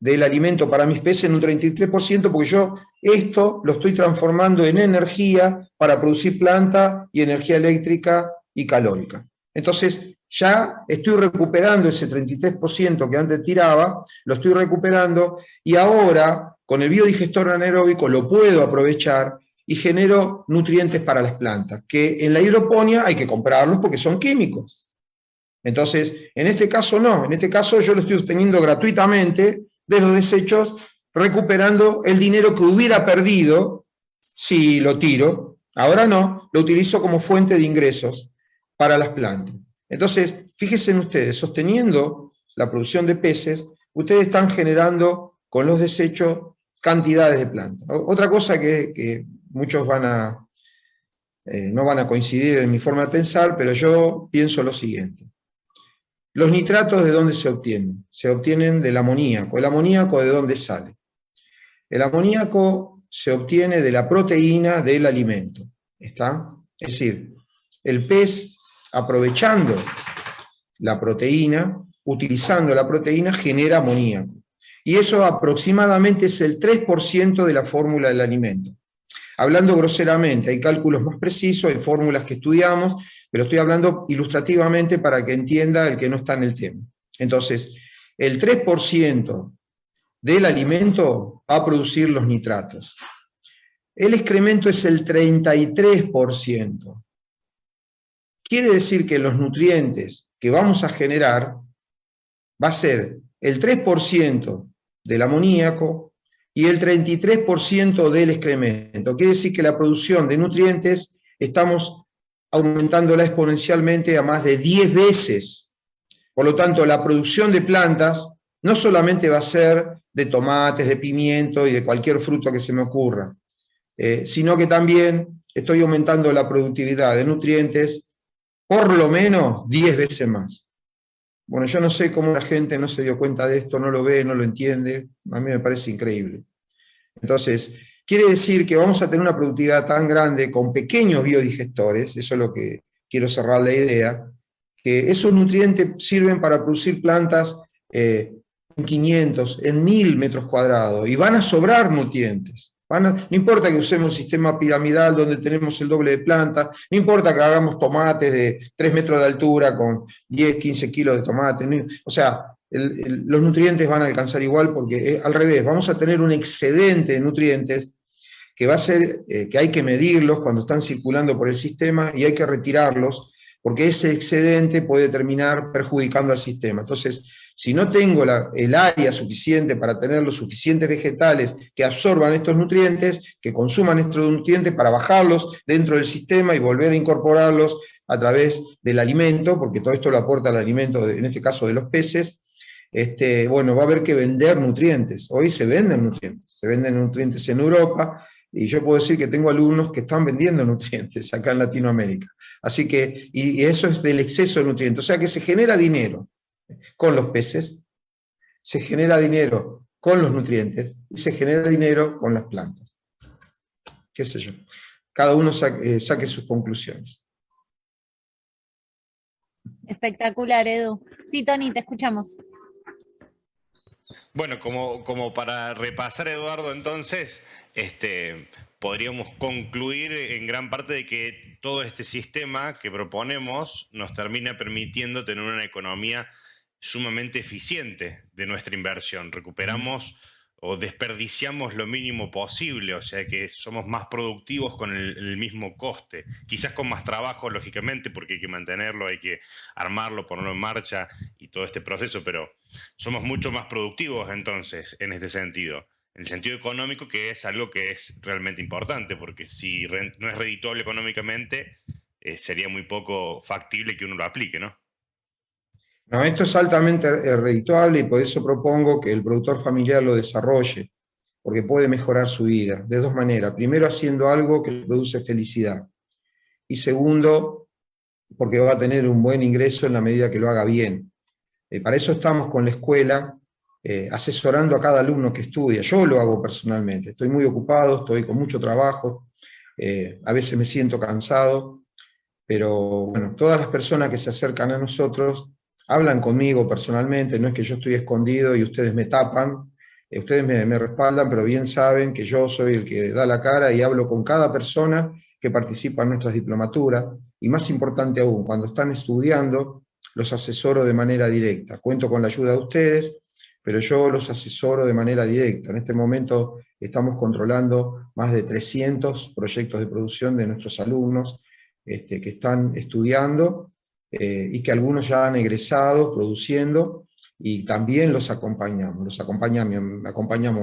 del alimento para mis peces en un 33%, porque yo esto lo estoy transformando en energía para producir planta y energía eléctrica y calórica. Entonces, ya estoy recuperando ese 33% que antes tiraba, lo estoy recuperando, y ahora, con el biodigestor anaeróbico, lo puedo aprovechar y genero nutrientes para las plantas, que en la hidroponía hay que comprarlos porque son químicos. Entonces, en este caso no, en este caso yo lo estoy obteniendo gratuitamente de los desechos, recuperando el dinero que hubiera perdido si lo tiro. Ahora no, lo utilizo como fuente de ingresos para las plantas. Entonces, fíjense en ustedes, sosteniendo la producción de peces, ustedes están generando con los desechos cantidades de plantas. Otra cosa que muchos no van a coincidir en mi forma de pensar, pero yo pienso lo siguiente. Los nitratos, ¿de dónde se obtienen? Se obtienen del amoníaco. ¿El amoníaco de dónde sale? El amoníaco se obtiene de la proteína del alimento. ¿Está? Es decir, el pez, aprovechando la proteína, utilizando la proteína, genera amoníaco. Y eso aproximadamente es el 3% de la fórmula del alimento. Hablando groseramente, hay cálculos más precisos, hay fórmulas que estudiamos, pero estoy hablando ilustrativamente para que entienda el que no está en el tema. Entonces, el 3% del alimento va a producir los nitratos. El excremento es el 33%. Quiere decir que los nutrientes que vamos a generar va a ser el 3% del amoníaco y el 33% del excremento. Quiere decir que la producción de nutrientes estamos aumentándola exponencialmente a más de 10 veces. Por lo tanto, la producción de plantas no solamente va a ser de tomates, de pimiento y de cualquier fruto que se me ocurra, sino que también estoy aumentando la productividad de nutrientes por lo menos 10 veces más. Bueno, yo no sé cómo la gente no se dio cuenta de esto, no lo ve, no lo entiende, a mí me parece increíble. Entonces, quiere decir que vamos a tener una productividad tan grande con pequeños biodigestores, eso es lo que quiero cerrar la idea, que esos nutrientes sirven para producir plantas en 500, en 1000 metros cuadrados, y van a sobrar nutrientes. No importa que usemos un sistema piramidal donde tenemos el doble de plantas, no importa que hagamos tomates de 3 metros de altura con 10, 15 kilos de tomate, o sea, los nutrientes van a alcanzar igual porque al revés, vamos a tener un excedente de nutrientes que va a ser que hay que medirlos cuando están circulando por el sistema y hay que retirarlos porque ese excedente puede terminar perjudicando al sistema. Entonces, si no tengo el área suficiente para tener los suficientes vegetales que absorban estos nutrientes, que consuman estos nutrientes para bajarlos dentro del sistema y volver a incorporarlos a través del alimento, porque todo esto lo aporta el alimento, en este caso de los peces, bueno, va a haber que vender nutrientes. Hoy se venden nutrientes en Europa, y yo puedo decir que tengo alumnos que están vendiendo nutrientes acá en Latinoamérica. Así que, y eso es del exceso de nutrientes. O sea que se genera dinero con los peces, se genera dinero con los nutrientes, y se genera dinero con las plantas. Qué sé yo. Cada uno saque sus conclusiones. Espectacular, Edu. Sí, Tony, te escuchamos. Bueno, como para repasar, Eduardo, entonces, podríamos concluir en gran parte de que todo este sistema que proponemos nos termina permitiendo tener una economía sumamente eficiente de nuestra inversión. Recuperamos o desperdiciamos lo mínimo posible, o sea que somos más productivos con el mismo coste, quizás con más trabajo, lógicamente, porque hay que mantenerlo, hay que armarlo, ponerlo en marcha y todo este proceso, pero somos mucho más productivos entonces en este sentido. En el sentido económico, que es algo que es realmente importante, porque si no es redituable económicamente, sería muy poco factible que uno lo aplique, ¿no? No, esto es altamente redituable y por eso propongo que el productor familiar lo desarrolle, porque puede mejorar su vida de dos maneras. Primero, haciendo algo que le produce felicidad. Y segundo, porque va a tener un buen ingreso en la medida que lo haga bien. Para eso estamos con la escuela, asesorando a cada alumno que estudia. Yo lo hago personalmente. Estoy muy ocupado, estoy con mucho trabajo, a veces me siento cansado, pero bueno, todas las personas que se acercan a nosotros hablan conmigo personalmente, no es que yo estoy escondido y ustedes me tapan, ustedes me respaldan, pero bien saben que yo soy el que da la cara y hablo con cada persona que participa en nuestras diplomaturas, y más importante aún, cuando están estudiando, los asesoro de manera directa. Cuento con la ayuda de ustedes, pero yo los asesoro de manera directa. En este momento estamos controlando más de 300 proyectos de producción de nuestros alumnos que están estudiando, y que algunos ya han egresado produciendo, y también los acompañamos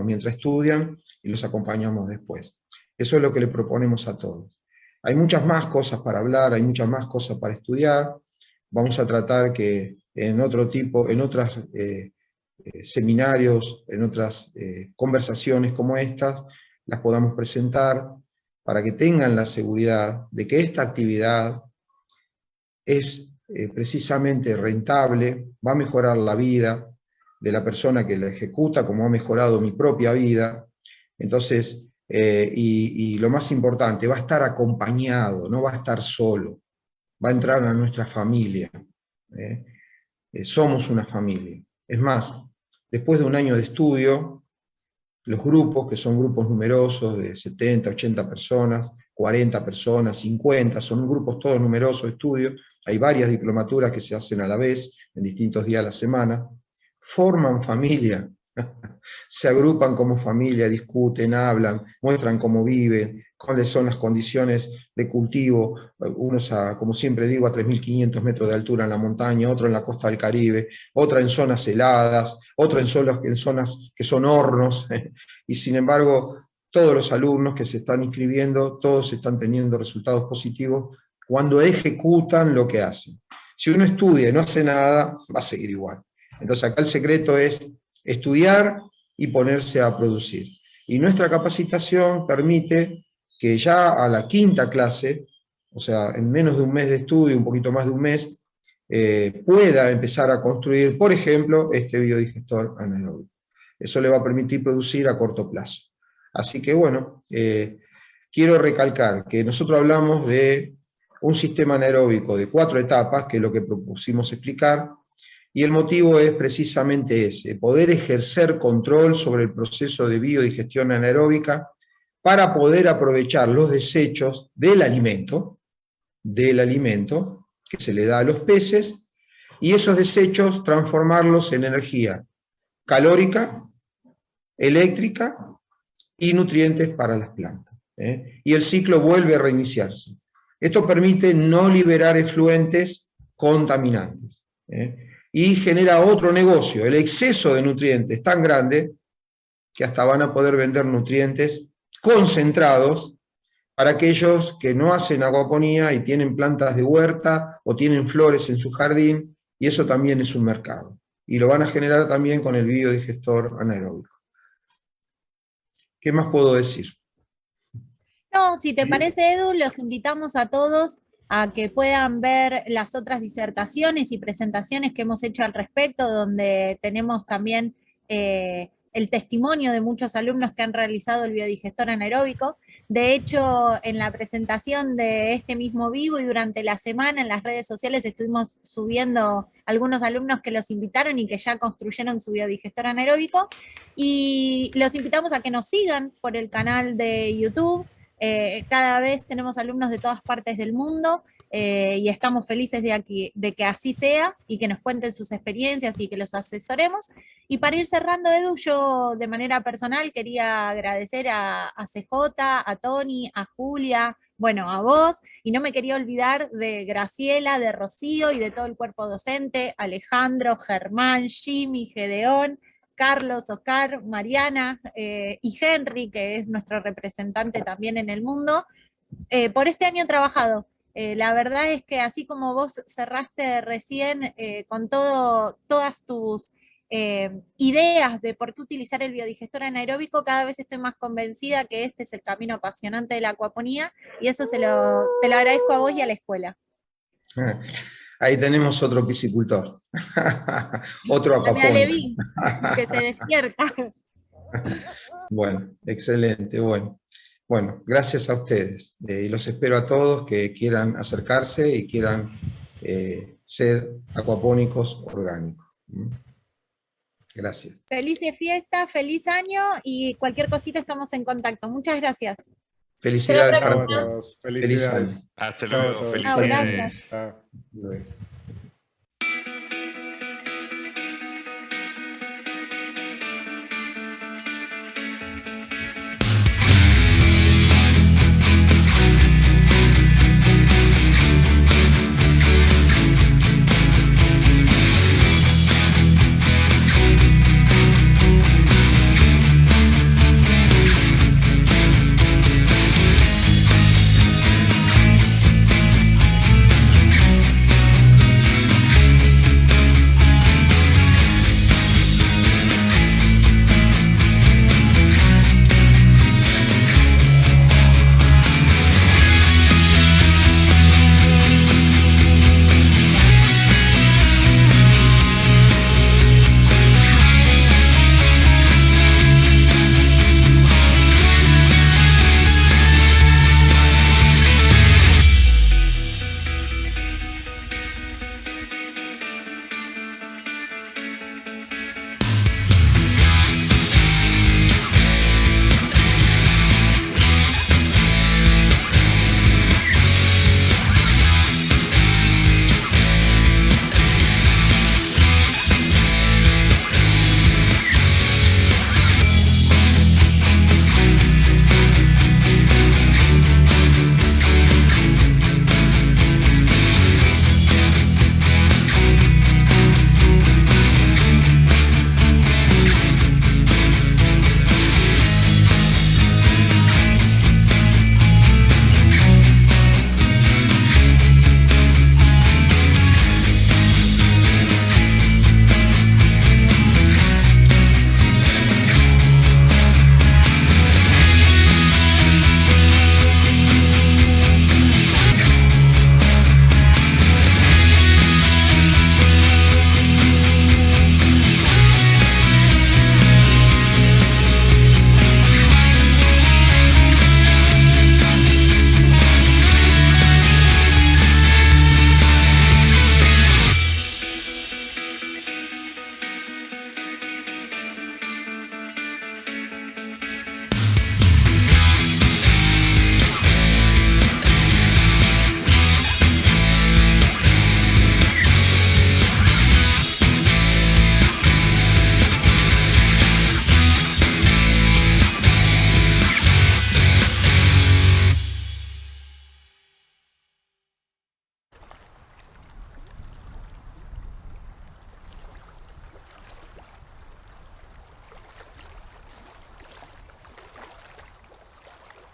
mientras estudian y los acompañamos después. Eso es lo que le proponemos a todos. Hay muchas más cosas para hablar, hay muchas más cosas para estudiar. Vamos a tratar que en otros seminarios, en otras conversaciones como estas, las podamos presentar para que tengan la seguridad de que esta actividad es precisamente rentable, va a mejorar la vida de la persona que la ejecuta, como ha mejorado mi propia vida. Entonces, y lo más importante, va a estar acompañado, no va a estar solo, va a entrar a nuestra familia. Somos una familia. Es más, después de un año de estudio, los grupos, que son grupos numerosos de 70, 80 personas, 40 personas, 50, son grupos todos numerosos de estudio, hay varias diplomaturas que se hacen a la vez, en distintos días a la semana, forman familia, se agrupan como familia, discuten, hablan, muestran cómo viven, cuáles son las condiciones de cultivo, unos, como siempre digo, a 3.500 metros de altura en la montaña, otro en la costa del Caribe, otra en zonas heladas, otro en zonas que son hornos, y sin embargo, todos los alumnos que se están inscribiendo, todos están teniendo resultados positivos cuando ejecutan lo que hacen. Si uno estudia y no hace nada, va a seguir igual. Entonces acá el secreto es estudiar y ponerse a producir. Y nuestra capacitación permite que ya a la quinta clase, o sea, en menos de un mes de estudio, un poquito más de un mes, pueda empezar a construir, por ejemplo, este biodigestor anaeróbico. Eso le va a permitir producir a corto plazo. Así que bueno, quiero recalcar que nosotros hablamos de un sistema anaeróbico de 4 etapas, que es lo que propusimos explicar, y el motivo es precisamente ese, poder ejercer control sobre el proceso de biodigestión anaeróbica para poder aprovechar los desechos del alimento que se le da a los peces, y esos desechos transformarlos en energía calórica, eléctrica y nutrientes para las plantas. Y el ciclo vuelve a reiniciarse. Esto permite no liberar efluentes contaminantes. Y genera otro negocio, el exceso de nutrientes tan grande que hasta van a poder vender nutrientes concentrados para aquellos que no hacen acuaponía y tienen plantas de huerta o tienen flores en su jardín, y eso también es un mercado. Y lo van a generar también con el biodigestor anaeróbico. ¿Qué más puedo decir? No, si te parece, Edu, los invitamos a todos a que puedan ver las otras disertaciones y presentaciones que hemos hecho al respecto, donde tenemos también el testimonio de muchos alumnos que han realizado el biodigestor anaeróbico. De hecho, en la presentación de este mismo vivo y durante la semana en las redes sociales estuvimos subiendo algunos alumnos que los invitaron y que ya construyeron su biodigestor anaeróbico, y los invitamos a que nos sigan por el canal de YouTube. Cada vez tenemos alumnos de todas partes del mundo, y estamos felices de que así sea y que nos cuenten sus experiencias y que los asesoremos. Y para ir cerrando, Edu, yo de manera personal quería agradecer a CJ, a Tony, a Julia, bueno, a vos, y no me quería olvidar de Graciela, de Rocío y de todo el cuerpo docente, Alejandro, Germán, Jimmy, Gedeón, Carlos, Oscar, Mariana y Henry, que es nuestro representante también en el mundo, por este año trabajado. La verdad es que así como vos cerraste recién con todas tus ideas de por qué utilizar el biodigestor anaeróbico, cada vez estoy más convencida que este es el camino apasionante de la acuaponía, y eso te lo agradezco a vos y a la escuela. Ahí tenemos otro piscicultor, otro Dame a acuapónico. Levín, que se despierta. Bueno, excelente, bueno. Bueno, gracias a ustedes. Y los espero a todos que quieran acercarse y quieran ser acuapónicos orgánicos. Gracias. Felices fiestas, feliz año, y cualquier cosita estamos en contacto. Muchas gracias. Felicidades Chao para a todos. todos. Felicidades. Hasta Chao a luego, todos. felicidades. Gracias. Chao. Luego.